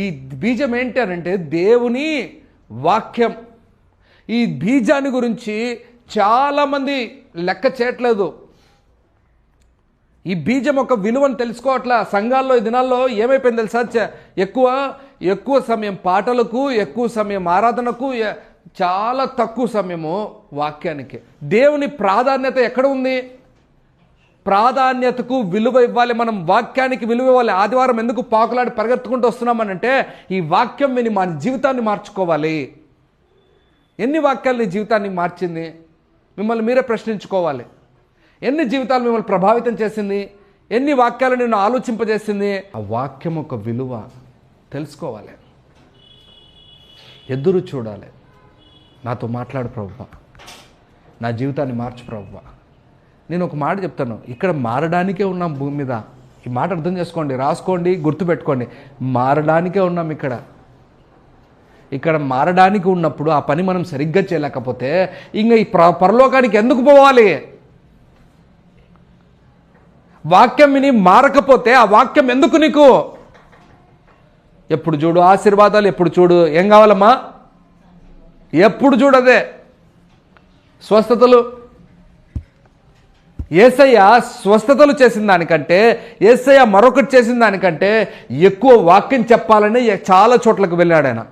ఈ బీజం ఏంటి అనంటే దేవుని వాక్యం. ఈ బీజాన్ని గురించి చాలామంది లెక్క చేయట్లేదు. ఈ బీజం ఒక విలువను తెలుసుకోవట్లా. సంఘాల్లో ఈ దినాల్లో ఏమైపోయింది తెలుసా? ఎక్కువ సమయం పాటలకు, ఎక్కువ సమయం ఆరాధనకు, చాలా తక్కువ సమయము వాక్యానికి. దేవుని ప్రాధాన్యత ఎక్కడ ఉంది? ప్రాధాన్యతకు విలువ ఇవ్వాలి. మనం వాక్యానికి విలువ ఇవ్వాలి. ఆదివారం ఎందుకు పాకులాడి పరిగెత్తుకుంటూ వస్తున్నామనంటే ఈ వాక్యం విని మన జీవితాన్ని మార్చుకోవాలి. ఎన్ని వాక్యాలు నీ జీవితాన్ని మార్చింది? మిమ్మల్ని మీరే ప్రశ్నించుకోవాలి. ఎన్ని జీవితాలు మిమ్మల్ని ప్రభావితం చేసింది? ఎన్ని వాక్యాలు నిన్ను ఆలోచింపజేసింది? ఆ వాక్యం ఒక విలువ తెలుసుకోవాలి. ఎదురు చూడాలి. నాతో మాట్లాడు ప్రభువా, నా జీవితాన్ని మార్చు ప్రభువా. నేను ఒక మాట చెప్తాను, ఇక్కడ మారడానికే ఉన్నాం భూమి మీద. ఈ మాట అర్థం చేసుకోండి, రాసుకోండి, గుర్తుపెట్టుకోండి. మారడానికే ఉన్నాం ఇక్కడ మారడానికి ఉన్నప్పుడు ఆ పని మనం సరిగ్గా చేయలేకపోతే ఇంకా ఈ పరలోకానికి ఎందుకు పోవాలి? వాక్యం విని మారకపోతే ఆ వాక్యం ఎందుకు నీకు? ఎప్పుడు చూడు ఆశీర్వాదాలు, ఎప్పుడు చూడు ఏం కావాలమ్మా, ఎప్పుడు చూడదే స్వస్థతలు. యేసయ్య స్వస్థతలు చేసిన దానికంటే, యేసయ్య మరొకటి చేసిన దానికంటే ఎక్కువ వాక్యం చెప్పాలని చాలా చోట్లకు వెళ్ళాడు ఆయన.